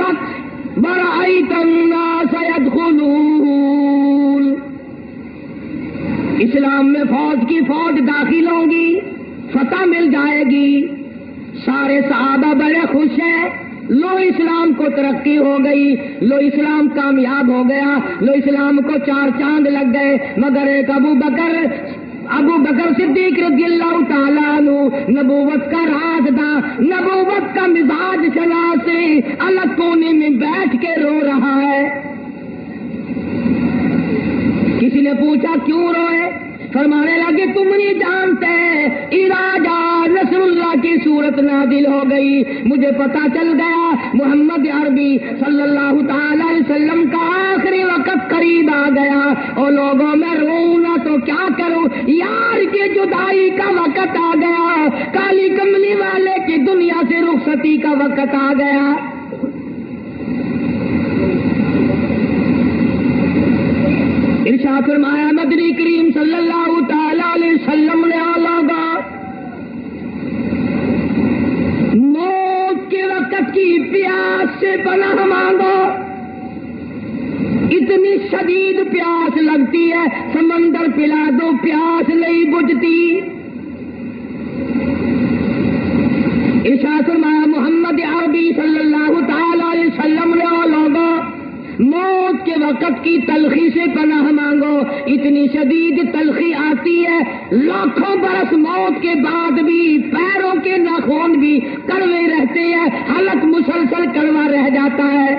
بالحق ورأيت الناس يدخلون. اسلام میں فوج کی فوج داخل ہوگی، فتح مل جائے گی. سارے صحابہ بڑے خوش ہیں، لو اسلام کو ترقی ہو گئی، لو اسلام کامیاب ہو گیا، لو اسلام کو 4 چاند لگ گئے. مگر ایک ابو بکر صدیق رضی اللہ تعالیٰ عنہ نبوت کا رازداں، نبوت کا مزاج چلا سے الگ کونے میں بیٹھ کے رو رہا ہے. کسی نے پوچھا کیوں روئے؟ فرمانے لگے تم نہیں جانتے اذا جاء نصر اللہ کی صورت نازل ہو گئی، مجھے پتا چل گیا محمد عربی صلی اللہ تعالی علیہ وسلم کا آخری وقت قریب آ گیا. اور لوگوں میں رونا تو کیا کروں، یار کی جدائی کا وقت آ گیا، کالی کملی والے کی دنیا سے رخصتی کا وقت آ گیا. ارشاد فرمایا مدنی کریم صلی اللہ تعالی علیہ وسلم نے لوگا موت کے وقت کی پیاس سے پناہ مانگو. اتنی شدید پیاس لگتی ہے سمندر پلا دو پیاس نہیں بجھتی. ارشاد فرمایا محمد عربی صلی اللہ تعالی علیہ وسلم نے لوگا موت کے وقت کی تلخی سے پناہ مانگو. اتنی شدید تلخی آتی ہے، لاکھوں برس موت کے بعد بھی پیروں کے ناخن بھی کڑوے رہتے ہیں، حلق مسلسل کڑوا رہ جاتا ہے.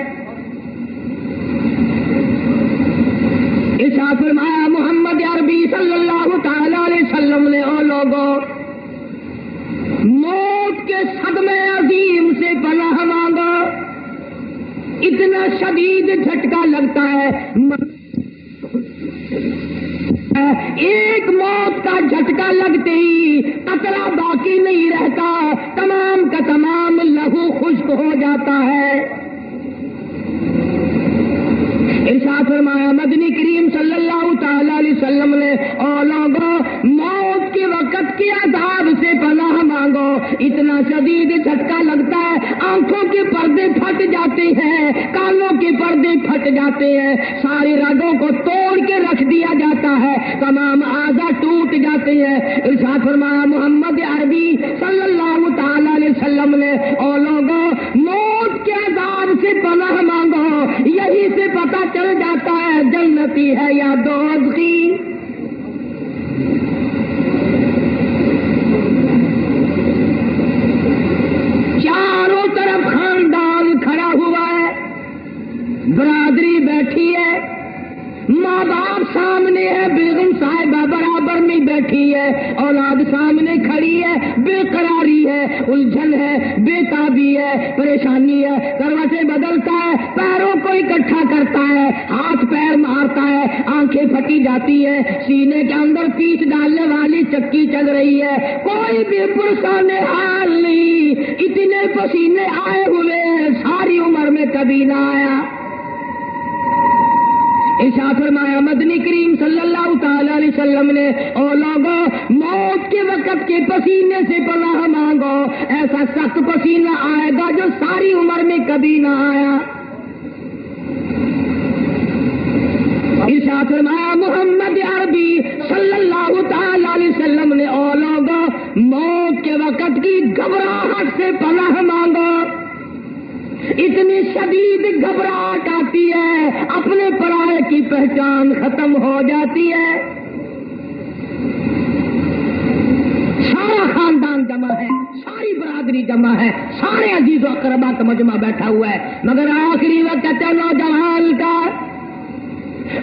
ارشاد فرمایا محمد عربی صلی اللہ تعالی علیہ وسلم نے او لوگوں موت کے صدمے عظیم سے پناہ مانگو. اتنا شدید جھٹکا لگتا ہے، ایک موت کا جھٹکا لگتے ہی قطرہ باقی نہیں رہتا، تمام کا تمام لہو خشک ہو جاتا ہے. ارشاد فرمایا مدنی کریم صلی اللہ تعالی علیہ وسلم نے او لوگوں موت کے وقت کے عذاب سے پناہ مانگو. اتنا شدید جھٹکا لگتا ہے، آنکھوں کے پردے پھٹ جاتے ہیں، کانوں کے پردے پھٹ جاتے ہیں، ساری رگوں کو توڑ کے رکھ دیا جاتا ہے، تمام اعضاء ٹوٹ جاتے ہیں. ارشاد فرمایا محمد عربی صلی اللہ تعالی علیہ وسلم نے او لوگوں موت کے عذاب سے پناہ مانگو. یہی سے پتہ چل جاتا ہے جنتی ہے یا دوزخی. چاروں طرف خاندان کھڑا ہوا ہے، برادری بیٹھی ہے، ماں باپ سامنے ہے، بیگم صاحبہ برابر میں بیٹھی ہے، اولاد سامنے کھڑی ہے، بے قراری ہے، الجھن ہے، بے تابی ہے، پریشانی ہے. کروٹیں بدلتا ہے، پیروں کو اکٹھا کرتا ہے، ہاتھ پیر مارتا ہے، آنکھیں پھٹی جاتی ہے، سینے کے اندر پیس ڈالنے والی چکی چل رہی ہے، کوئی بھی پرسان حال نہیں. اتنے پسینے آئے ہوئے ساری عمر میں کبھی نہ آیا. ارشاد فرمایا مدنی کریم صلی اللہ تعالی علیہ وسلم نے او لوگوں موت کے وقت کے پسینے سے پناہ مانگو. ایسا سخت پسینہ آئے گا جو ساری عمر میں کبھی نہ آیا. ارشاد فرمایا محمد عربی صلی اللہ تعالی علیہ وسلم نے او لوگوں موت کے وقت کی گھبراہٹ سے پناہ مانگو. اتنی شدید گھبراہٹ آتی ہے، اپنے پرائے کی پہچان ختم ہو جاتی ہے. سارا خاندان جمع ہے، ساری برادری جمع ہے، سارے عزیز و اقربا کا مجمع بیٹھا ہوا ہے، مگر آخری وقت ہے نوجوان کا،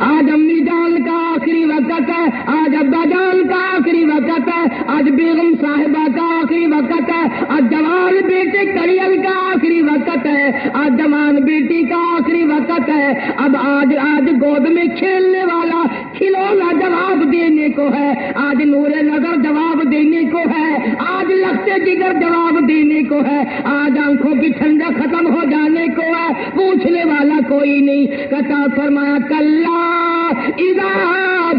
آج امی جان کا آخری وقت ہے، آج ابا جان کا آخری وقت ہے، آج بیگم صاحبہ کا آخری وقت ہے، آج جوان بیٹے کریل کا آخری وقت ہے، آج جوان بیٹی کا آخری وقت ہے. اب آج گود میں کھیلنے والا کھلونا جواب دینے کو ہے، آج نور نظر جواب دینے کو ہے، آج لگتے جگر جواب دینے کو ہے، آج آنکھوں کی ٹھنڈا ختم ہو جانے کو ہے، پوچھنے والا کوئی نہیں. کہتا فرمایا کلا اذا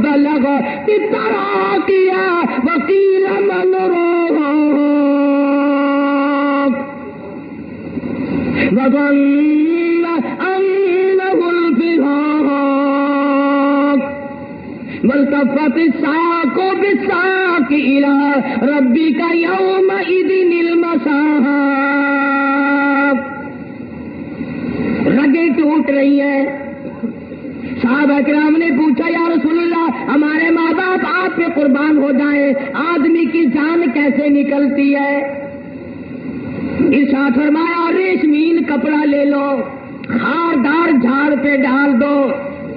بلغ التراقیا وقیل من راق وظن والتفت الساق بالساق إلى ربك يومئذ المساق. رگیں ٹوٹ رہی ہیں. صحابہ کرام نے پوچھا یا رسول اللہ ہمارے ماں باپ آپ پہ قربان ہو جائیں, آدمی کی جان کیسے نکلتی ہے؟ ارشاد فرمایا ریشمین کپڑا لے لو, خاردار جھاڑ پہ ڈال دو,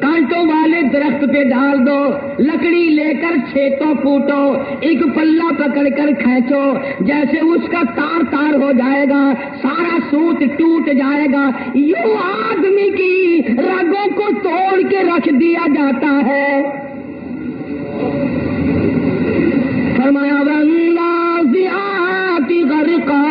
کانٹوں والے درخت پہ ڈال دو, لکڑی لے کر چھیتوں کوٹو, ایک پلہ پکڑ کر کھینچو, جیسے اس کا تار تار ہو جائے گا سارا سوت ٹوٹ جائے گا. یوں آدمی کی رگوں کو توڑ کے رکھ دیا جاتا ہے. فرمایا والنازعات غرقا,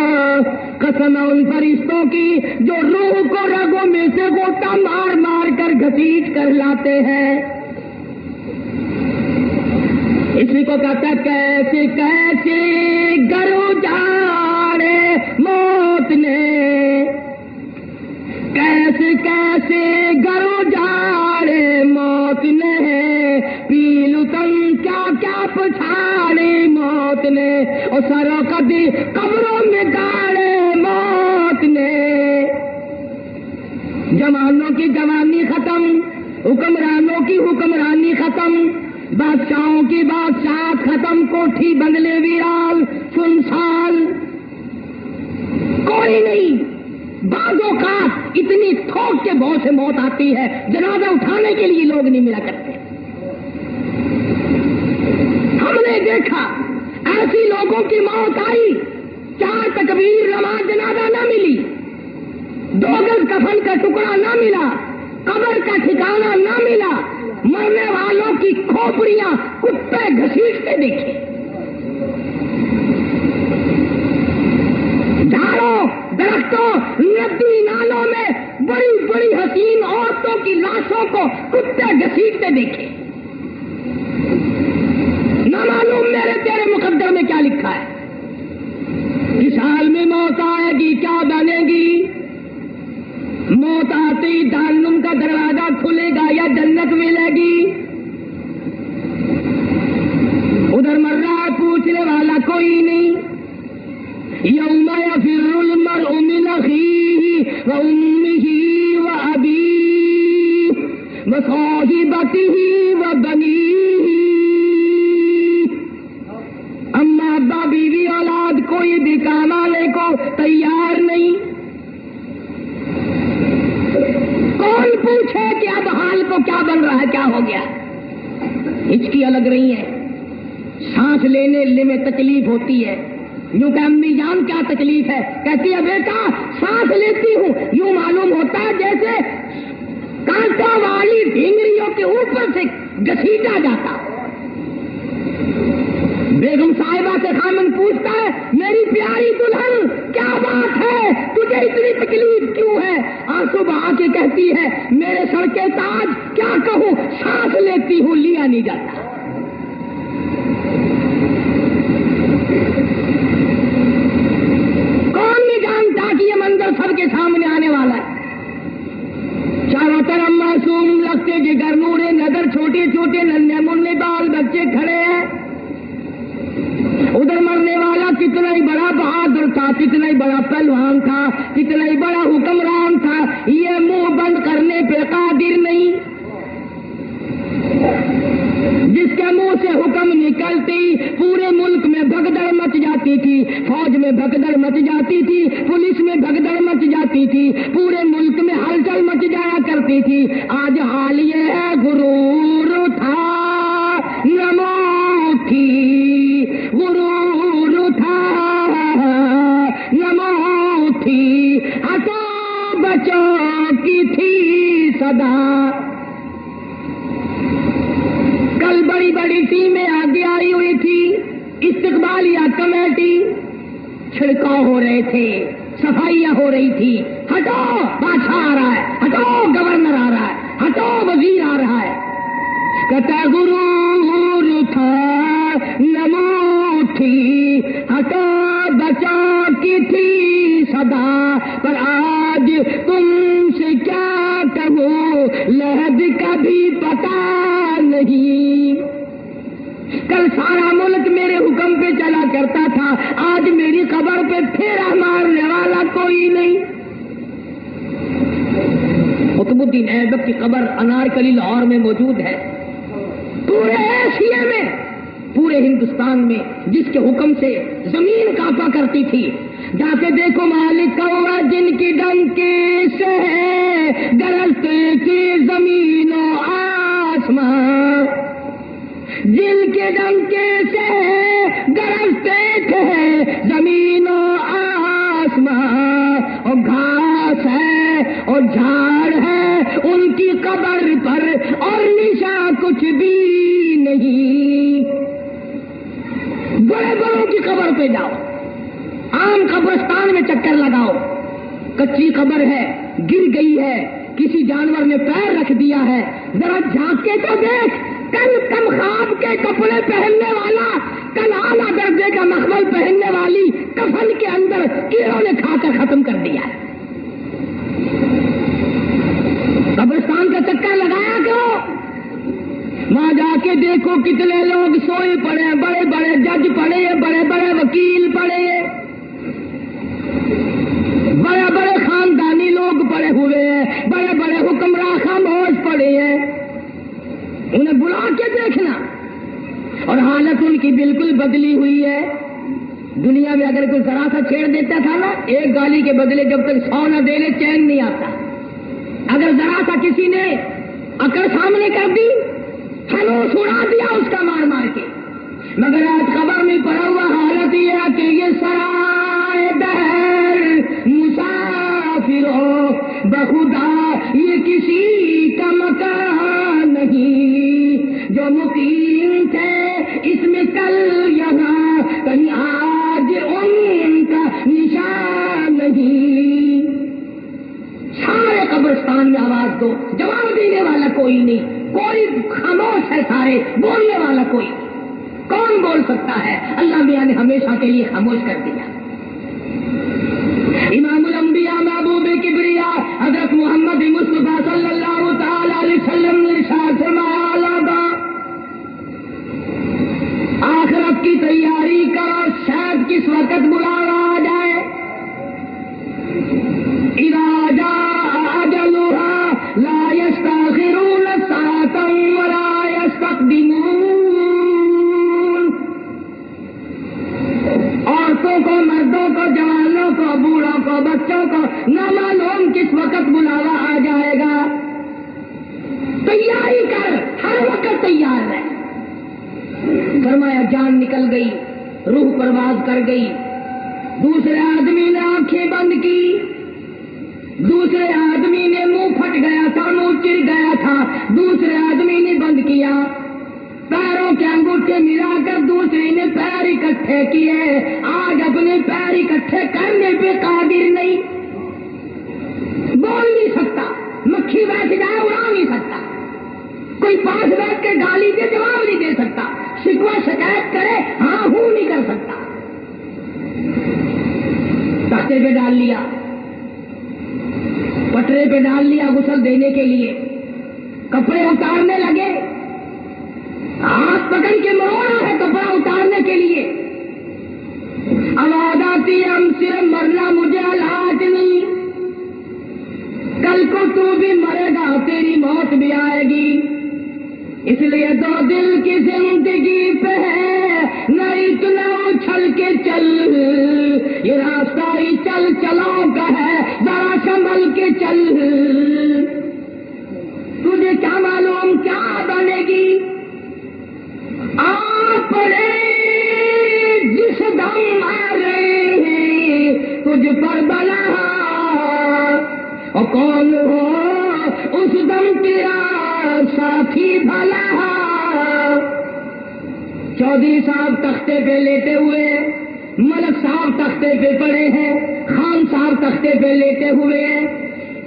قسم ان فرشتوں کی جو روح کو رگوں میں سے غوطہ مار مار کر گھسیٹ کر لاتے ہیں. اسی کو کہتا ہے کیسے کیسے گرو جاڑے موت نے, کیسے کیسے گرو جاڑے موت نے, پیلو تن کیا کیا پچھاڑے موت نے, اور سروں کبھی قبروں میں گاڑے موت نے. جوانوں کی جوانی ختم, حکمرانوں کی حکمرانی ختم, بادشاہوں کی بادشاہت ختم, کوٹھی بنگلے ویران سنسان, کوئی نہیں. بعض اوقات اتنی تھوک کے بہت سے موت آتی ہے جنازہ اٹھانے کے لیے لوگ نہیں ملا کرتے. ہم نے دیکھا ایسی لوگوں کی موت آئی, 4 تکبیر نماز جنازہ نہ ملی, 2 گز کفن کا ٹکڑا نہ ملا, قبر کا ٹھکانہ نہ ملا, مرنے والوں کی کھوپڑیاں کتے گھسیٹتے دیکھے. جھاڑوں درختوں ندی نالوں میں بڑی بڑی حسین عورتوں کی لاشوں کو کتے گھسیٹتے دیکھے. نہ معلوم میرے تیرے مقدر میں کیا لکھا ہے. اس حال میں موت آئے گی کیا بنے گی؟ موت آتے ہی جہنم کا دروازہ کھلے گا یا جنت ملے گی؟ ادھر مر رہا ہے پوچھنے والا کوئی نہیں. یوم یفر المرء من اخیہ وامہ وابیہ وصاحبتہ وبنیہ. اما ابا بیوی اولاد کوئی بھی کام آنے کو تیار نہیں. کون پوچھے کہ اب حال کو کیا بن رہا ہے, کیا ہو گیا؟ ہچکیاں لگ رہی ہیں, سانس لینے میں تکلیف ہوتی ہے. یوں کہ امی جان کیا تکلیف ہے؟ کہتی ہے بیٹا سانس لیتی ہوں یوں معلوم ہوتا ہے جیسے کانٹوں والی ڈھینگریوں کے اوپر سے گھسیٹا جاتا. بیگم صاحبہ سے خامن پوچھتا ہے میری پیاری دلہن کیا بات ہے, تجھے اتنی تکلیف کیوں ہے؟ آنسو بہا کے کہتی ہے میرے سر کے تاج کیا کہوں, سانس لیتی ہوں لیا نہیں جاتا. کون نہیں جانتا کہ یہ منظر سب کے سامنے آنے والا ہے. چاروں طرف معصوم لگتے جگر نورے نظر, چھوٹے چھوٹے ننھے منھے بال بچے کھڑے ہیں. ادھر مرنے والا کتنا ہی بڑا بہادر تھا, کتنا ہی بڑا پہلوان تھا, کتنا ہی بڑا حکمران تھا, یہ منہ بند کرنے پہ قادر نہیں. جس کے منہ سے حکم نکلتی پورے ملک میں بھگدڑ مچ جاتی تھی, فوج میں بھگدڑ مچ جاتی تھی, پولیس میں بھگدڑ مچ جاتی تھی, پورے ملک میں ہلچل مچ جایا کرتی تھی. آج حال یہ ہے غرور تھا نمو تھی, غرور تھا نمو تھی, ہٹو بچوں کی تھی صدا. کل بڑی بڑی ٹیمیں آگے آئی ہوئی تھی, استقبالیہ کمیٹی, چھڑکاؤ ہو رہے تھے, صفائیاں ہو رہی تھی. ہٹو بادشاہ آ رہا ہے, ہٹو گورنر آ رہا ہے, ہٹو وزیر آ رہا ہے. کہتا غرور تھا نمو تھی, ہٹو بچوں کی تھی صدا. پر آج تم سے کیا کہوں, لحد کا بھی پتا نہیں. چلا کرتا تھا، آج میری قبر پہ پھیرا مارنے والا کوئی نہیں۔ قطب الدین ایبک کی قبر انارکلی لاہور میں موجود ہے۔ پورے ایشیا میں، پورے ہندوستان میں جس کے حکم سے زمین کانپا کرتی تھی، جا کے دیکھو مالک کا ہوا جن کی ڈنکی سے گرجتے کی زمین و آسمان، جن کے ڈنکے سے گرجتے تھے زمین و آسمان، اور گھاس ہے اور جھاڑ ہے ان کی قبر پر اور نشان کچھ بھی نہیں۔ بڑے بڑوں کی قبر پہ جاؤ، عام قبرستان میں چکر لگاؤ، کچی قبر ہے، گر گئی ہے، کسی جانور نے پیر رکھ دیا ہے، ذرا جھانک کے تو دیکھ، کل کم خواب کے کپڑے پہننے والا، کل اعلیٰ درجے کا مخمل پہننے والی کفن کے اندر کیڑوں نے کھا کر ختم کر دیا ہے۔ قبرستان کا چکر لگایا کرو، وہاں جا کے دیکھو کتنے لوگ سوئے پڑے ہیں، بڑے بڑے جج پڑے ہیں، بڑے بڑے وکیل پڑے ہیں، بڑے بڑے خاندانی لوگ پڑے ہوئے ہیں، بڑے بڑے حکمراں خاموش پڑے ہیں۔ انہیں بلا کے دیکھنا، اور حالت ان کی بالکل بدلی ہوئی ہے۔ دنیا میں اگر کوئی ذرا سا چھیڑ دیتا تھا نا، ایک گالی کے بدلے جب تک 100 نہ دے لے چین نہیں آتا۔ اگر ذرا سا کسی نے اکڑ سامنے کر دی، فلوس اڑا دیا اس کا مار مار کے۔ مگر آج خبر میں پڑا ہوا حالت یہ ہے کہ یہ سرائے دہر مسافروں بخدا یہ کسی کا مکان نہیں، جو مقیم تھے اس میں کل یہاں کہیں آج ان کا نشان نہیں۔ سارے قبرستان میں آواز دو، جواب دینے والا کوئی نہیں، کوئی خاموش ہے، سارے بولنے والا کوئی نہیں۔ کون بول سکتا ہے؟ اللہ میاں نے ہمیشہ کے لیے خاموش کر دیا۔ امام الانبیاء محبوب کبریا حضرت محمد مصطفیٰ صلی اللہ تعالی علیہ وسلم نے ارشاد فرمایا، لوگوں آخرت کی تیاری کرو، شاید کس وقت بلاوا آ جائے۔ اذا جاء اجلها لا يستاخرون ساعة ولا يستقدمون۔ عورتوں کو، مردوں کو، جوانوں کو، بوڑھوں کو، بچوں کو نہ معلوم کس وقت بلاوا آ جائے گا۔ تیاری کر، ہر وقت تیار رہ۔ فرمایا جان نکل گئی، روح پرواز کر گئی، دوسرے آدمی نے آنکھیں بند کی، دوسرے آدمی نے منہ پھٹ گیا تھا، منہ چڑ گیا تھا، دوسرے آدمی نے بند کیا، پیروں کے انگوٹھے ملا کر دوسرے نے پیر اکٹھے کیے، آج اپنے پیر اکٹھے کرنے پہ قادر نہیں، بول نہیں سکتا، مکھی بیٹھ جائے اڑا نہیں سکتا، کوئی پاس بیٹھ کے گالی دے جواب نہیں دے سکتا، شکوہ شکایت کرے ہاں ہوں نہیں کر سکتا۔ تختے پہ ڈال لیا، پٹرے پہ ڈال لیا غسل دینے کے لیے، کپڑے اتارنے لگے، ہاتھ پکڑ کے مروڑا ہے کپڑا اتارنے کے لیے، آواز آتی ہے ہم صرف مرنا مجھے الحاج نہیں، کل کو تو بھی مرے گا، تیری موت بھی آئے گی، اس لیے دو دل کی زندگی پہ ہے، نہ اتنا اچھل کے چل، یہ راستہ ہی چل چلاؤ کا ہے، ذرا سنبھل کے چل، تجھے کیا معلوم کیا بنے گی، آپ جس دم آ رہے ہیں تجھ پر بلا، اور کون ہو اس دم تیرا ساتھی بھلا۔ چودھری صاحب تختے پہ لیٹے ہوئے، ملک صاحب تختے پہ پڑے ہیں، خان صاحب تختے پہ لیٹے ہوئے ہیں،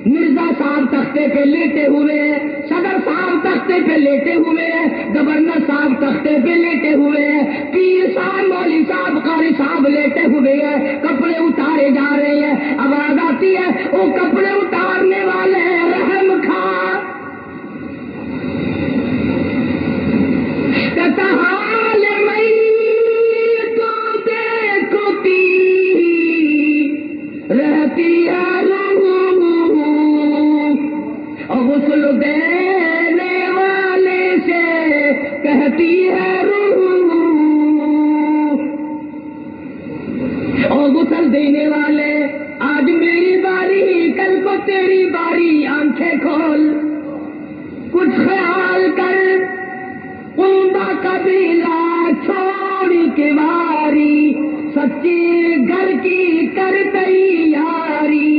مرزا صاحب تختے پہ لیٹے ہوئے ہیں، صدر صاحب تختے پہ لیٹے ہوئے ہیں، گورنر صاحب تختے پہ لیٹے ہوئے ہیں، پیر صاحب، مولوی صاحب، قاری صاحب لیٹے ہوئے ہیں، کپڑے اتارے جا رہے ہیں، آواز آتی ہے وہ کپڑے اتارنے والے رحم کھا، کتحال میت اور غسل دینے والے سے کہتی ہے روح، اور غسل دینے والے آج میری باری کل کو تیری باری، آنکھیں کھول کچھ خیال کر، کنبہ قبیلہ چھوڑ کے واری، سچے گھر کی کر تیاری،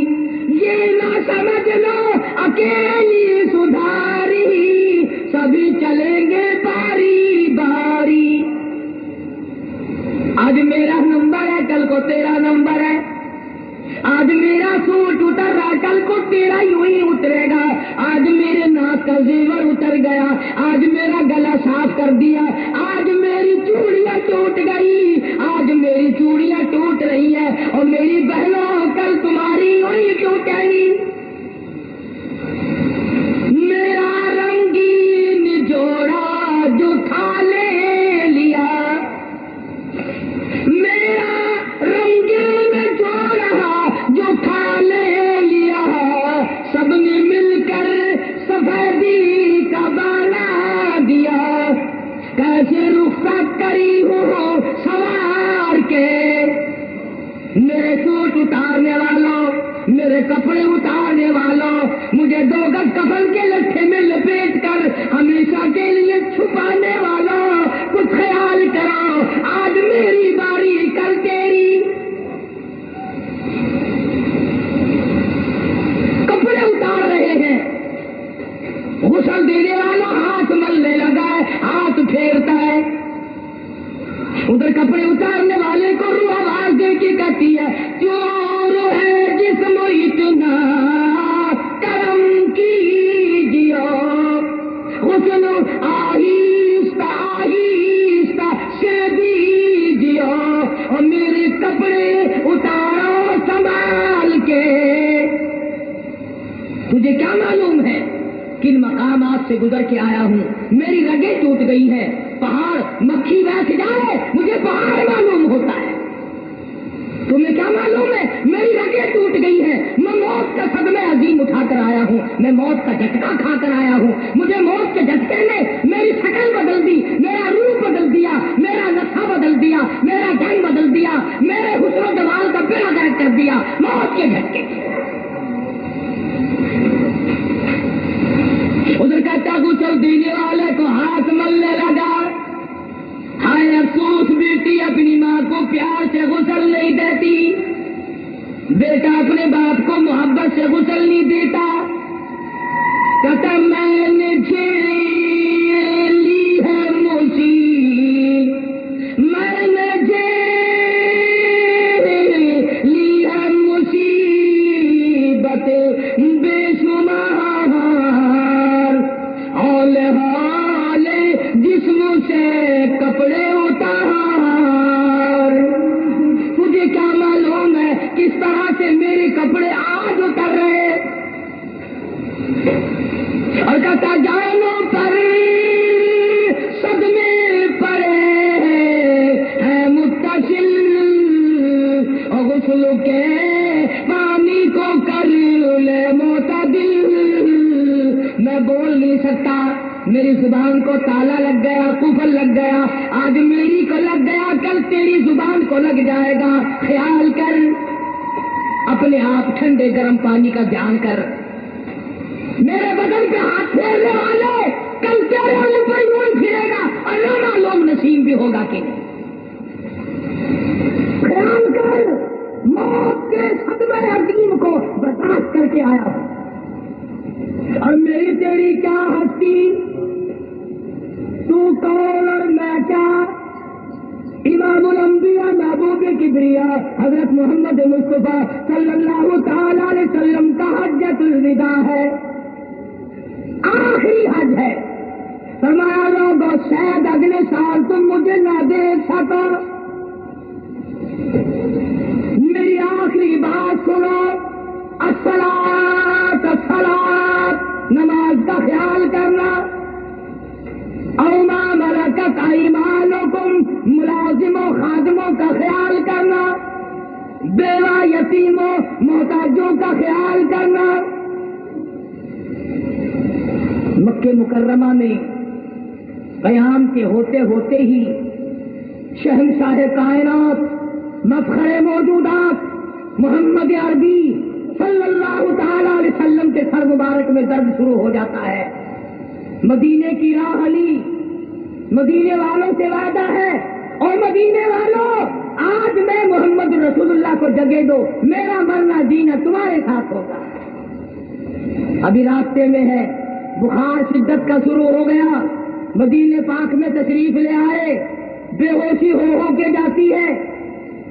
یہ نہ سمجھ لو اکیلی سدھاری، سبھی چلیں گے باری باری۔ آج میرا نمبر ہے کل کو تیرا نمبر ہے، آج میرا سوٹ اتر رہا کل کو تیرا یوں ہی اترے گا، آج میرے ناک کا زیور اتر گیا، آج میرا گلا صاف کر دیا، آج میری چوڑیاں ٹوٹ گئی، آج میری چوڑیاں ٹوٹ رہی ہیں، اور میری بہنوں کل تمہاری یوں ہی ٹوٹے گی۔ میرا رنگین جوڑا جو تھا لے لیا، میرا رنگین جوڑا جو تھا لے لیا، سب نے مل کر سفیدی کا بنا دیا، کیسے رخصت کری ہو سوار کے، میرے سوٹ اتارنے والوں، میرے کپڑے اتارنے والوں، مجھے 2 گز کفن کے لٹھے میں لپیٹ کر ہمیشہ کے لیے چھپانے والوں، کچھ خیال کرو، آج میری باری کل تیری۔ کپڑے اتار رہے ہیں، غسل دینے والا ہاتھ ملنے لگا ہے، ہاتھ پھیرتا ہے، ادھر کپڑے اتارنے والے کو روح آواز دے کے کہتی ہے، چور ہے جسم اتنا کرم کیجیو، غسل آہستہ آہستہ سے دیجیو، اور میرے کپڑے اتارو سنبھال کے۔ تجھے کیا معلوم ہے کن مقامات سے گزر کے آیا ہوں، میری رگیں ٹوٹ گئی ہیں، پہاڑ مکھی بیٹھ جائے مجھے پہاڑ معلوم ہوتا ہے، تمہیں کیا معلوم ہے میری رگیں ٹوٹ گئی ہیں، میں موت کا صدمہ عظیم اٹھا کر آیا ہوں، میں موت کا جھٹکا کھا کر آیا ہوں، مجھے موت کے جھٹکے نے میری شکل بدل دی، میرا روپ بدل دیا، میرا نقشہ بدل دیا، میرا ڈھنگ بدل دیا، میرے حسن و جمال کا بیڑا غرق کر دیا موت کے جھٹکے۔ ادھر کہتا غسل دینے والے کو ہاتھ ملنے لگا، ہائے افسوس بیٹی اپنی ماں کو پیار سے غسل نہیں دیتی، بیٹا اپنے باپ کو محبت سے غسل نہیں دیتا، کہتا میں نے جھیل لی ہے مصیبت، میں نے جھیل لی ہے مصیبت بے شمار، اول حال جسم سے کپڑے اتار، تجھے کیا معلوم ہے کس طرح سے میرے کپڑے آج اتر رہے، اور کہتا جانوں پر صدمے پڑے ہیں متصل، اور غسل کے پانی کو کر لے معتدل، میں بول نہیں سکتا، میری زبان کو تالا لگ گیا، قفل لگ گیا، آج میری کو لگ گیا کل تیری زبان کو لگ جائے گا، خیال کر، اپنے آپ ٹھنڈے گرم پانی کا دھیان کر، میرے بدن پہ ہاتھ پھیرنے والے کل تیرے اوپر یوں ہی پھرے گا، اور نہ معلوم نصیب بھی ہوگا کہ نہیں، خیال کر، موت کے صدمے عظیم کو برداشت کر کے آیا ہوں، اور میری تیری کیا ہستی، تو کون اور میں کیا، امام الانبیاء محبوب کبریا حضرت محمد مصطفیٰ صلی اللہ تعالی علیہ وسلم کا حجۃ الوداع ہے، آخری حج ہے، فرمایا لوگوں شاید اگلے سال تم مجھے نہ دیکھ سکو، میری آخری بات سنو، الصلاۃ الصلاۃ، نماز کا خیال کرنا، او ما ملکت ایمانکم، ملازموں خادموں کا خیال کرنا، بیوہ یتیموں محتاجوں کا خیال کرنا، مکہ مکرمہ میں قیام کے ہوتے ہوتے ہی شہنشاہ کائنات مفخر موجودات محمد عربی صلی اللہ تعالی علیہ وسلم کے سر مبارک میں درد شروع ہو جاتا ہے. مدینے کی راہ علی، مدینے والوں سے وعدہ ہے، اور مدینے والوں آج میں محمد رسول اللہ کو جگہ دو، میرا مرنا جینا تمہارے ساتھ ہوگا. ابھی راستے میں ہے، بخار شدت کا شروع ہو گیا، مدینے پاک میں تشریف لے آئے، بے ہوشی ہو کے جاتی ہے،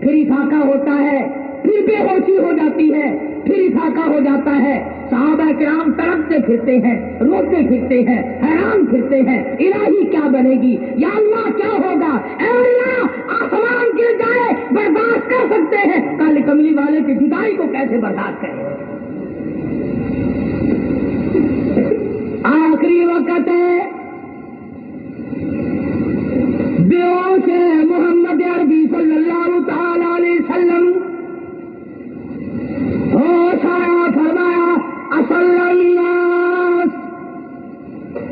پھر افاقہ ہوتا ہے، پھر بے ہوشی ہو جاتی ہے، پھر افاقہ ہو جاتا ہے. صحابہ کرام تڑپتے پھرتے ہیں، روتے پھرتے ہیں، حیران پھرتے ہیں، الہی کیا بنے گی، یا اللہ کیا ہوگا، اے اللہ آسمان گر جائے برداشت کر سکتے ہیں، کالے کملی والے کی جدائی کو کیسے برداشت کریں. آخری وقت ہے، بیہوش ہے محمد عربی صلی اللہ تعالی علیہ وسلم. ہوش آیا، فرمایا اصل الناس،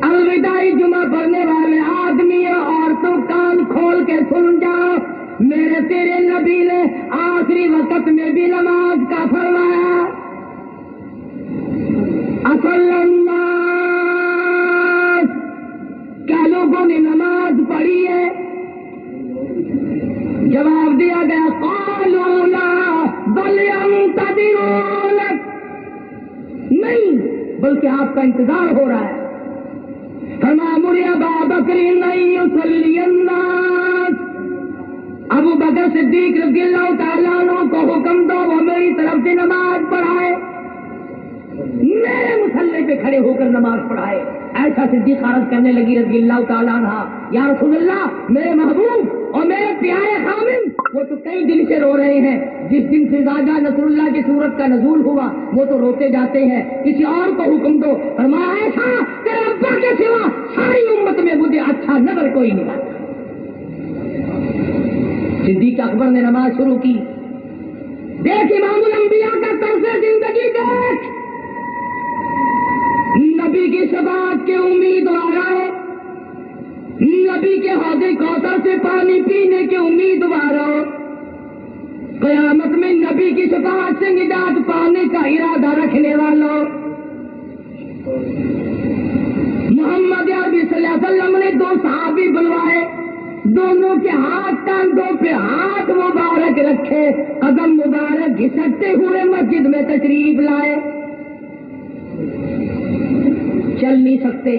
الوداعی جمعہ پڑھنے والے آدمی عورتوں کان کھول کے سن جاؤ، میرے تیرے نبی نے آخری وقت میں بھی نماز کا فرمایا. اصل الناس، کیا لوگوں نے نماز پڑھی ہے؟ جواب دیا گیا قالوا لا بل ينتظرون، نہیں بلکہ آپ کا انتظار ہو رہا ہے. فرمایا مر ابا بکر ان یصلی الناس، ابو بکر صدیق رضی اللہ تعالیٰ عنہ کو حکم دو وہ میری طرف سے نماز پڑھائے، میرے مصلی پہ کھڑے ہو کر نماز پڑھائے. ایسا صدیق عرض کرنے لگی رضی اللہ تعالیٰ عنہ، یا رسول اللہ میرے محبوب اور میرے پیارے خامن وہ تو کئی دن سے رو رہے ہیں، جس دن سے زاجہ نصر اللہ کی صورت کا نزول ہوا وہ تو روتے جاتے ہیں، کسی اور کو حکم دو. فرمایا ایسا تیرے ابا کے سوا ساری امت میں مجھے اچھا نظر کوئی نہیں آتا. صدیق اکبر نے نماز شروع کی. دیکھ امام الانبیاء کا طرز زندگی دیکھ، نبی کی شفاعت کے امیدوار ہے، نبی کے حوض کوثر سے پانی پینے کے امیدوار ہو، قیامت میں نبی کی شفاعت سے نجات پانے کا ارادہ رکھنے والوں. محمد عربی صلی اللہ علیہ وسلم نے دو صحابی بلوائے، دونوں کے ہاتھ کاندھوں پہ ہاتھ مبارک رکھے، قدم مبارک گھسٹتے ہوئے مسجد میں تشریف لائے. چل نہیں سکتے،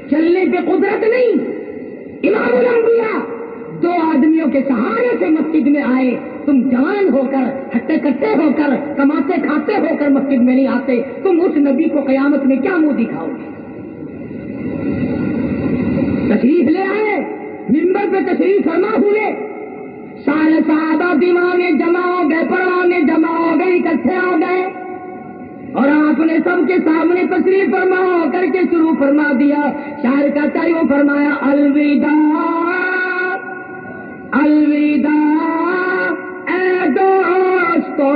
چلنے پہ قدرت نہیں. امام الانبیاء دو آدمیوں کے سہارے سے مسجد میں آئے. تم جوان ہو کر ہٹے کٹے ہو کر کماتے کھاتے ہو کر مسجد میں نہیں آتے، تم اس نبی کو قیامت میں کیا منہ دکھاؤ گے؟ تشریف لے آئے، منبر پہ تشریف فرما ہوئے، سارے صحابہ دیوانے جمع ہو گئے، پروانے جمع ہو گئے، اکٹھے ہو گئے، اور آپ نے سب کے سامنے تشریف فرما ہو کر کے شروع فرما دیا. شاعر کا تیوں فرمایا الوداع الوداع اے دوستو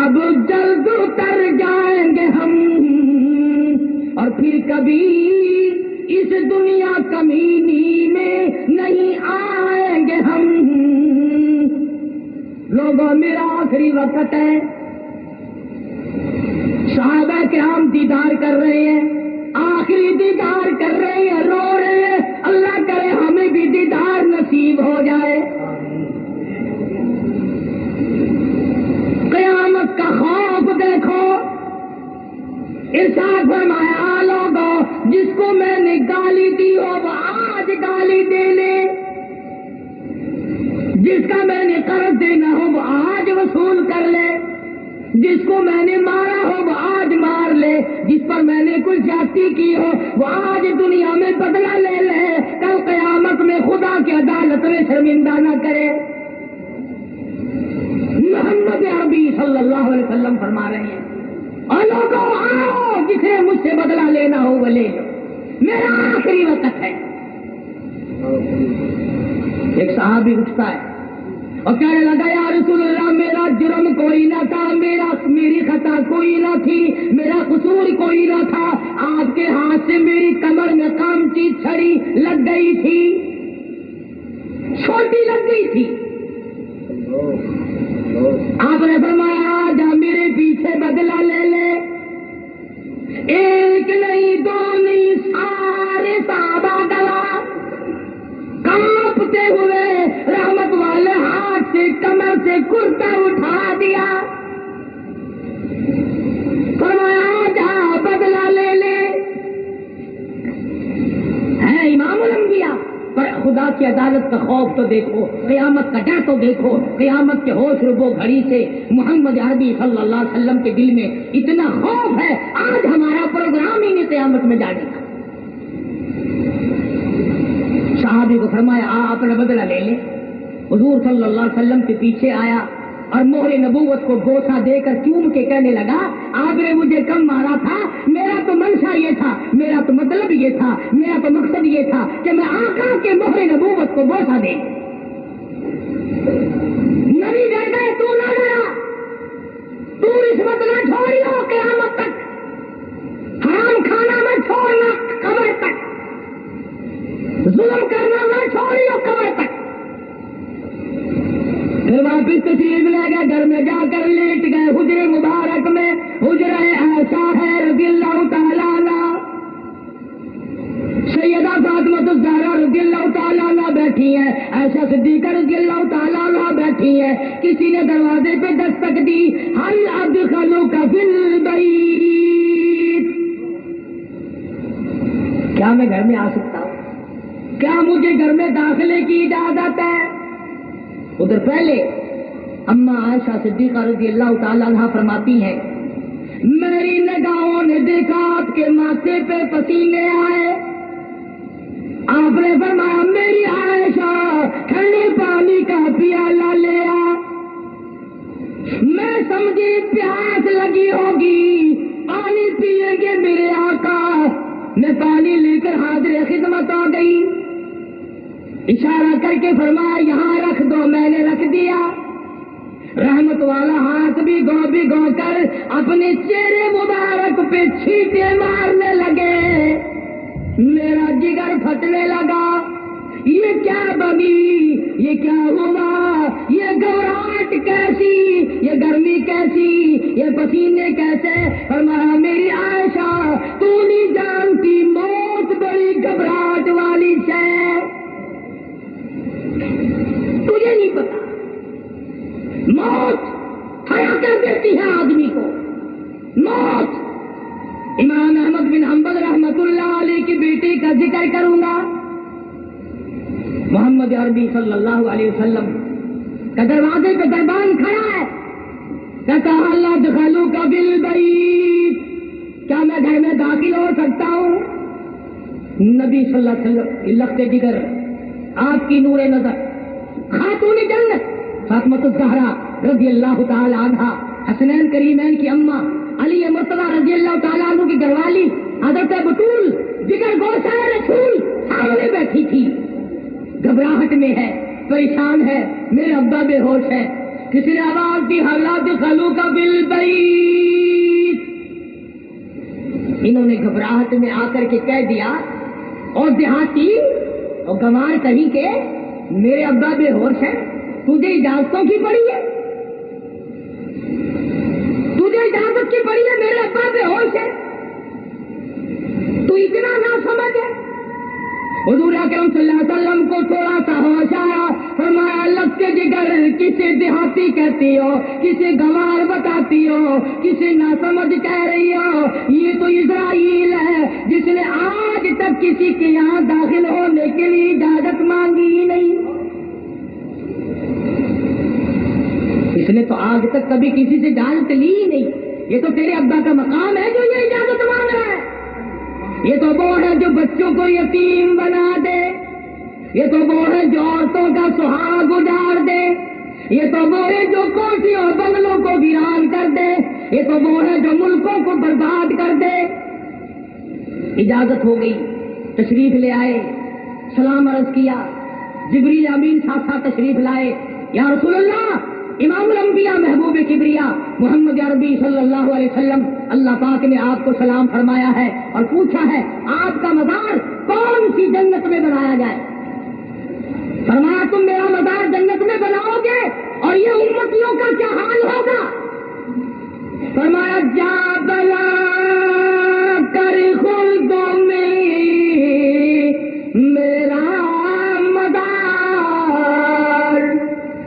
اب جلد اتر جائیں گے ہم، اور پھر کبھی اس دنیا کمینی میں نہیں آئیں گے ہم. لوگوں میرا آخری وقت ہے. صحابہ کرام دیدار کر رہے ہیں، آخری دیدار کر رہے ہیں، رو رہے ہیں. اللہ کرے ہمیں بھی دیدار نصیب ہو جائے. قیامت کا خوف دیکھو. ارشاد فرمایا لوگوں جس کو میں نے گالی دی ہو وہ آج گالی دے لے، جس کا میں نے قرض دینا ہو وہ آج وصول کر لے، جس کو میں نے مارا ہو وہ آج مار لے، جس پر میں نے کوئی زیادتی کی ہو وہ آج دنیا میں بدلہ لے لے، کل قیامت میں خدا کی عدالت میں شرمندہ نہ کرے. محمد عربی صلی اللہ علیہ وسلم فرما رہے ہیں اور لوگوں آؤ جسے مجھ سے بدلہ لینا ہو وہ لے لو، میرا آخری وقت ہے. ایک صحابی اٹھتا ہے اور کہنے لگا یا رسول اللہ میرا جرم کوئی نہ تھا، میری خطا کوئی نہ تھی، میرا قصور کوئی نہ تھا، آپ کے ہاتھ سے میری چھڑی لگ گئی تھی، چھوٹی لگ گئی تھی. آپ نے فرمایا جا میرے پیچھے بدلہ لے لے. ایک نہیں دو نہیں سارے صحابہ گوا کانپتے ہوئے رحمت والے ہاتھ سے کمر سے کرتا اٹھا دیا. فرمایا جا بدلہ لے لے. ہے امام الانبیاء پر خدا کی عدالت کا خوف تو دیکھو، قیامت کا ڈر تو دیکھو. قیامت کے ہوش ربو گھڑی سے محمد عربی صلی اللہ علیہ وسلم کے دل میں اتنا خوف ہے. آج ہمارا پروگرام ہی نہیں قیامت میں جانے کا. صحابی کو فرمایا اپنا بدلہ لے لے. حضور صلی اللہ علیہ وسلم کے پیچھے آیا اور مہر نبوت کو بوسہ دے کر چوم کے کہنے لگا آپ نے مجھے کم مارا تھا، میرا تو منشا یہ تھا، میرا تو مطلب یہ تھا، میرا تو مقصد یہ تھا کہ میں آقا کے مہر نبوت کو بوسہ دے. نبی ڈر گئے، تو نہ ڈرا، تو رشوت نہ چھوڑیو قیامت تک، حرام کھانا نہ چھوڑنا قبر تک، ظلم کرنا نہ چھوڑیو قبر تک. پھر واپس تشریف لے گئے، گھر میں جا کر لیٹ گئے. حجرے مبارک میں حجرہ عائشہ ہے رضی اللہ تعالیٰ عنہ، سیدہ فاطمہ الزہرا رضی اللہ تعالیٰ عنہ بیٹھی ہیں، عائشہ صدیقہ رضی اللہ تعالیٰ عنہ بیٹھی ہیں. کسی نے دروازے پہ دستک دی، هل ادخلک فی البیت، کیا میں گھر میں آ سکتا ہوں؟ کیا مجھے گھر میں داخلے کی اجازت ہے؟ ادھر پہلے اماں عائشہ صدیقہ رضی اللہ تعالیٰ عنہ فرماتی ہیں میری نگاہوں نے دیکھا آپ کے ماتھے پہ پسینے آئے. آپ نے فرمایا میری عائشہ ٹھنڈے پانی کا پیالہ لے آ. میں سمجھی پیاس لگی ہوگی، پانی پیئیں گے میرے آقا. میں پانی لے کر حاضر خدمت آ گئی. اشارہ کر کے فرمایا یہاں رکھ دو. میں نے رکھ دیا. رحمت والا ہاتھ بھی گو کر اپنے چہرے مبارک پہ چھینٹے مارنے لگے. میرا جگر پھٹنے لگا. یہ کیا بنی، یہ کیا ہوا، یہ گھبراہٹ کیسی، یہ گرمی کیسی، یہ پسینے کیسے؟ فرمایا میری عائشہ تو نہیں جانتی موت بڑی گھبراہٹ والی ہے، تجھے نہیں پتا. موت کھڑا کر دیتی ہے آدمی کو. موت امام احمد بن حنبل رحمت اللہ علیہ کی بیٹی کا ذکر کروں گا. محمد عربی صلی اللہ علیہ وسلم کا دروازے پہ دربان کھڑا ہے. کہتا اللہ دخلو کا بالبیت، کیا میں گھر میں داخل ہو سکتا ہوں؟ نبی صلی اللہ علیہ وسلم لخت جگر، آپ کی نور نظر، خاتون جنت فاطمہ الزہرا رضی اللہ تعالی عنہا، حسنین کریمین کی اماں، علی مرتضیٰ رضی اللہ تعالیٰ عنہ کی گھر والی حضرت بطول جگر گوشہ رسول سامنے بیٹھی تھی. گھبراہٹ میں ہے، پریشان ہے، میرے ابا بے ہوش ہے. کسی نے آواز دی حالات خلو کا بالبیت. انہوں نے گھبراہٹ میں آ کر کے کہہ دیا اور دیہاتی اور گنوار کہیں کہ میرے ابا بے ہوش ہے، تجھے اجازتوں کی پڑی ہے، تجھے اجازت کی پڑی ہے، میرے ابا بے ہوش ہے، تو اتنا نہ سمجھ ہے. حضور اکرم صلی اللہ علیہ وسلم کو تھوڑا سا ہوش آیا. فرمایا لگ کے جگر کسے دیہاتی کہتی ہو، کسے گنوار بتاتی ہو، کسے نہ سمجھ کہہ رہی ہو؟ یہ تو اسرائیل ہے جس نے آج تک کسی کے یہاں داخل ہونے کے لیے اجازت مانگی ہی نہیں. اس نے تو آج تک کبھی کسی سے اجازت لی ہی نہیں. یہ تو تیرے ابا کا مقام ہے جو یہ اجازت مانگ رہا ہے. یہ تو وہ ہے جو بچوں کو یتیم بنا دے، یہ تو وہ ہے جو عورتوں کا سہاگ اجاڑ دے، یہ تو وہ ہے جو کوٹھیوں اور بنگلوں کو ویران کر دے، یہ تو وہ ہے جو ملکوں کو برباد کر دے. اجازت ہو گئی، تشریف لے آئے، سلام عرض کیا. جبریل امین ساتھ ساتھ تشریف لائے. یا رسول اللہ امام الانبیاء محبوب کبریا محمد عربی صلی اللہ علیہ وسلم اللہ پاک نے آپ کو سلام فرمایا ہے اور پوچھا ہے آپ کا مزار کون سی جنت میں بنایا جائے؟ فرمایا تم میرا مزار جنت میں بناؤ گے اور یہ امتیوں کا کیا حال ہوگا؟ فرمایا جا بلا کر خلدوں میں میرا مدار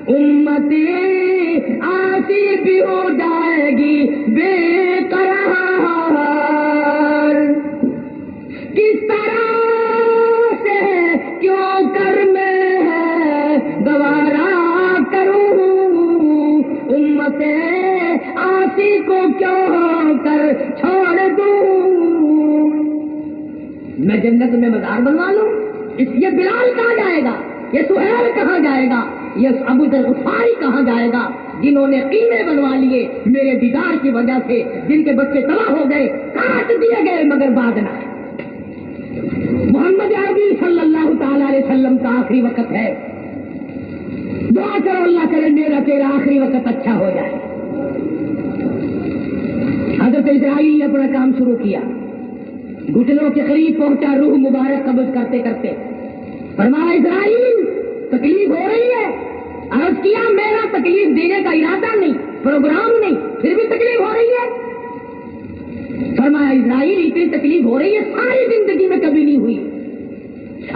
امتی آسی بھی ہو جائے گی بے قرار کس طرح سے کیوں کر میں گوارا کروں امت آسی کو کیوں کر چھوڑ دوں؟ میں جنت میں مزار بنوا لوں؟ یہ بلال کہاں جائے گا؟ یہ سہیل کہاں جائے گا؟ یہ ابو ذر غفاری کہاں جائے گا؟ جنہوں نے قیمے بنوا لیے میرے دیدار کی وجہ سے، جن کے بچے تباہ ہو گئے، کاٹ دیے گئے مگر بعد نہ آئے۔ محمد عربی صلی اللہ تعالی علیہ وسلم کا آخری وقت ہے، دعا کرو اللہ کرے میرا تیرا آخری وقت اچھا ہو جائے۔ حضرت اسرائیل نے اپنا کام شروع کیا، گھٹنوں کے قریب پہنچا، روح مبارک قبض کرتے کرتے فرمایا اسرائیل تکلیف ہو رہی ہے؟ عرض کیا میرا تکلیف دینے کا ارادہ نہیں، پروگرام نہیں، پھر بھی تکلیف ہو رہی ہے؟ فرمایا اسرائیل اتنی تکلیف ہو رہی ہے ساری زندگی میں کبھی نہیں ہوئی۔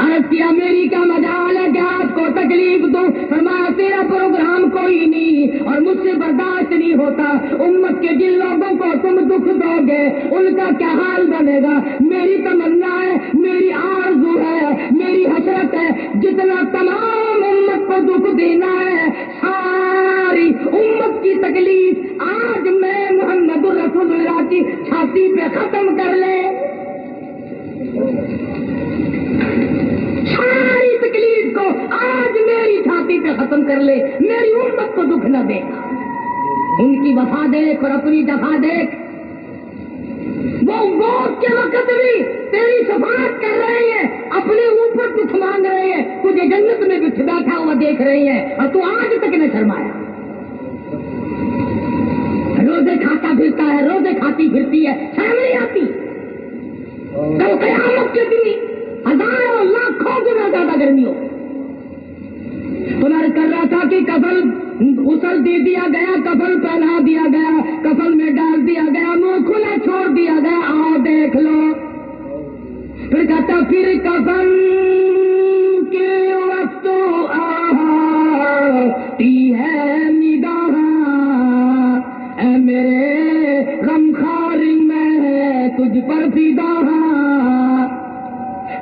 عرض کیا میری کیا مجال ہے کہ آپ کو تکلیف دوں؟ فرمایا تیرا پروگرام کوئی نہیں اور مجھ سے برداشت نہیں ہوتا، امت کے جن لوگوں کو تم دکھ دو گے ان کا کیا حال بنے گا؟ میری تمنا ہے، میری آرزو ہے، میری حسرت ہے، جتنا تمام امت کو دکھ دینا ہے ساری امت کی تکلیف آج میں محمد رسول اللہ کی چھاتی پہ ختم کر لے، ساری تکلیف کو آج میری چھاتی پہ ختم کر لے، میری امت کو دکھ نہ دے گا۔ ان کی وفا دیکھ اور اپنی دفاع دیکھ، وہ موت کے وقت بھی تیری شفاعت کر رہے ہیں، اپنے اوپر دکھ مانگ رہے ہیں، تجھے جنت میں بیٹھا ہوا دیکھ رہے ہیں اور تو آج تک نہ شرمایا۔ روزے کھاتا پھرتا ہے، روزے کھاتی پھرتی ہے، شرم نہیں آتی؟ کل قیامت کے دن ہزاروں لاکھوں گنا زیادہ گرمی ہو۔ کر رہا تھا کہ کفن غسل دے دیا گیا، کفن پہنا دیا گیا، کفن میں ڈال دیا گیا، منہ کھلا چھوڑ دیا گیا، آؤ دیکھ لو۔ پھر کہتا پھر کفن کے وقت آتی ہے نگاہ، اے میرے غمخوار میں تجھ پر فدا۔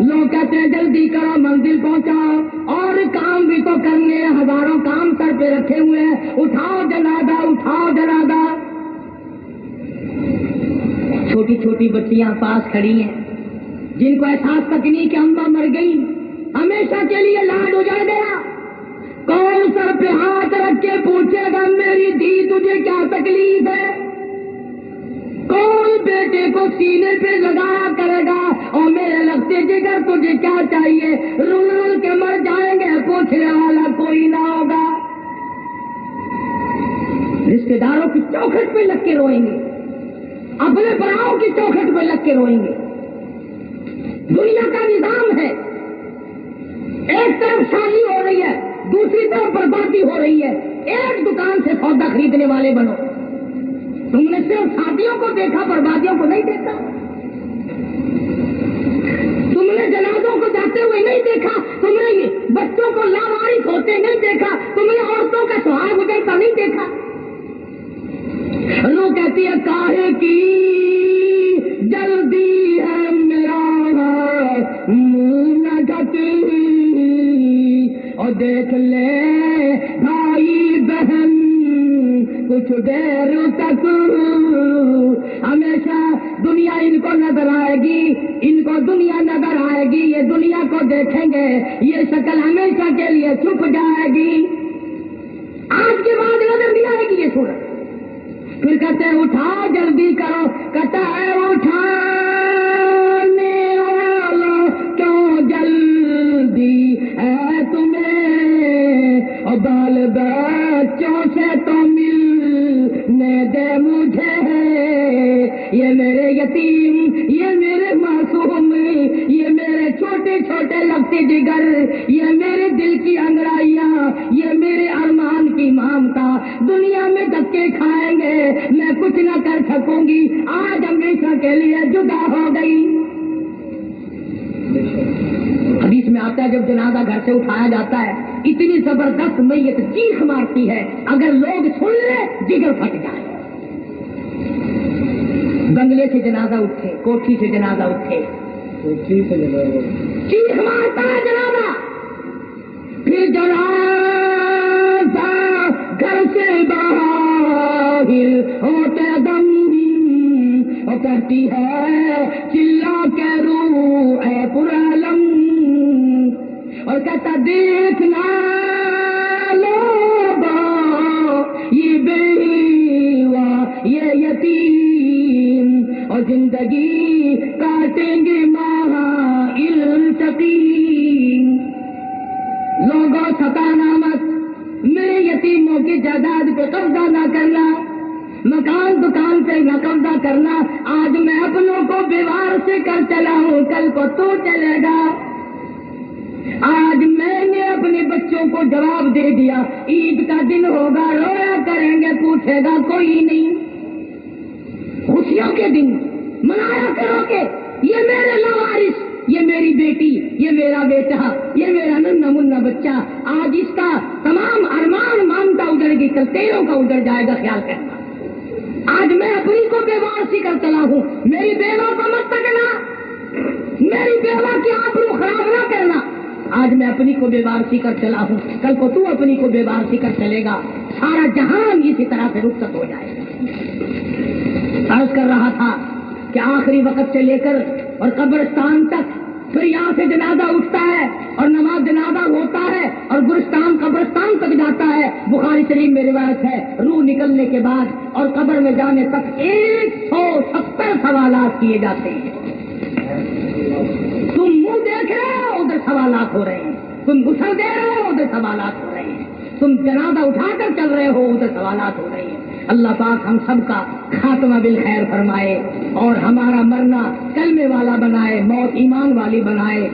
لوگ کہتے ہیں جلدی کرو منزل پہنچاؤ، اور کام بھی تو کرنے، ہزاروں کام سر پہ رکھے ہوئے ہیں، اٹھاؤ جنازہ، اٹھاؤ جنازہ۔ چھوٹی چھوٹی بچیاں پاس کھڑی ہیں جن کو احساس تک نہیں کہ اماں مر گئی، ہمیشہ کے لیے لاڈ اجڑ گیا۔ کون سر پہ ہاتھ رکھ کے پوچھے گا میری دی تجھے کیا تکلیف ہے؟ کون بیٹے کو سینے پہ لگایا کرے گا اور میرے لگتے جگر تجھے کیا چاہیے؟ رول رول کے مر جائیں گے، پوچھنے والا کوئی نہ ہوگا۔ رشتے داروں کی چوکھٹ پہ لگ کے روئیں گے، اپنے پراؤں کی چوکھٹ پہ لگ کے روئیں گے۔ دنیا کا نظام ہے، ایک طرف شادی ہو رہی ہے، دوسری طرف بربادی ہو رہی ہے۔ ایک دکان سے سودا خریدنے والے بنو۔ تم نے صرف شادیوں کو دیکھا، بربادیوں کو نہیں دیکھا۔ تم نے جنازوں کو جاتے ہوئے نہیں دیکھا، تم نے بچوں کو لاوارث ہوتے نہیں دیکھا، تم نے عورتوں کا سہاگ گزرتا نہیں دیکھا۔ لوگ کہتی ہے کاہے کی جلدی ہے میرا منہ نہ ڈھکے، اور دیکھ لے بھائی بہن کچھ دیر تک، ہمیشہ دنیا ان کو نظر آئے گی، ان کو دنیا نظر آئے گی، یہ دنیا کو دیکھیں گے، یہ شکل ہمیشہ کے لیے چھپ جائے گی، آج کے بعد نظر نہیں آئے گی یہ صورت۔ پھر کہتے ہیں اٹھاؤ جلدی کرو، کہتا ہے اٹھانے والوں کیوں جلدی ہے تمہیں، اور بال بچوں سے تو جگر، یہ میرے دل کی انگڑائیاں، یہ میرے ارمان کی مامتا، دنیا میں دھکے کھائیں گے میں کچھ نہ کر سکوں گی، آج ہمیشہ کے لیے جدا ہو گئی۔ حدیث میں آتا ہے جب جنازہ گھر سے اٹھایا جاتا ہے اتنی زبردست میت چیخ مارتی ہے، اگر لوگ سن لیں جگر پھٹ جائے۔ بنگلے سے جنازہ اٹھے، کوٹھی سے جنازہ اٹھے، چیخ مارتا ہے جنازہ، پھر جنازہ گھر سے باہر ہوتے دم وہ کہتی ہے چلا کے روح اے پرعالم، اور کہتا دیکھنا لوگوں یہ بیوہ یہ یتیم اور زندگی کاٹیں گے ماہل تقیم، لوگوں ستانا مت، میرے یتیموں کی جائیداد پہ قبضہ نہ کرنا، مکان دکان پہ نہ قبضہ کرنا، آج میں اپنوں کو بیوار سے کر چلا ہوں، کل کو تو چلے گا، آج میں نے اپنے بچوں کو جواب دے دیا، عید کا دن ہوگا رویا کریں گے پوچھے گا کوئی نہیں، خوشیوں کے دن منایا کرو کہ یہ میرے لوارث، یہ میری بیٹی، یہ میرا بیٹا، یہ میرا ننھا منا بچہ، آج اس کا تمام ارمان مانتا اجڑ گئی، کل تیروں کا اجڑ جائے گا، خیال کرنا۔ آج میں اپنی کو بیوار سی کر چلا ہوں، میری بیوہ کو مت تکنا، میری بیوہ کی آبرو خراب نہ کرنا، آج میں اپنی کو بیوار سی کر چلا ہوں، کل کو تو اپنی کو بیوار سی کر چلے گا، سارا جہان اسی طرح سے رخصت ہو جائے گا۔ عرض کر رہا تھا کہ آخری وقت سے لے کر اور قبرستان تک، پھر یہاں سے جنازہ اٹھتا ہے اور نماز جنازہ ہوتا ہے اور گلستان قبرستان تک جاتا ہے، بخاری شریف میں روایت ہے، روح نکلنے کے بعد اور قبر میں جانے تک 170 سوالات کیے جاتے ہیں۔ تم منہ دیکھ رہے ہو ادھر سوالات ہو رہے ہیں، تم غسل دے رہے ہو ادھر سوالات ہو رہے ہیں، تم جنازہ اٹھا کر چل رہے ہو ادھر سوالات ہو رہے ہیں۔ اللہ پاک ہم سب کا خاتمہ بالخیر فرمائے اور ہمارا مرنا کلمے والا بنائے، موت ایمان والی بنائے۔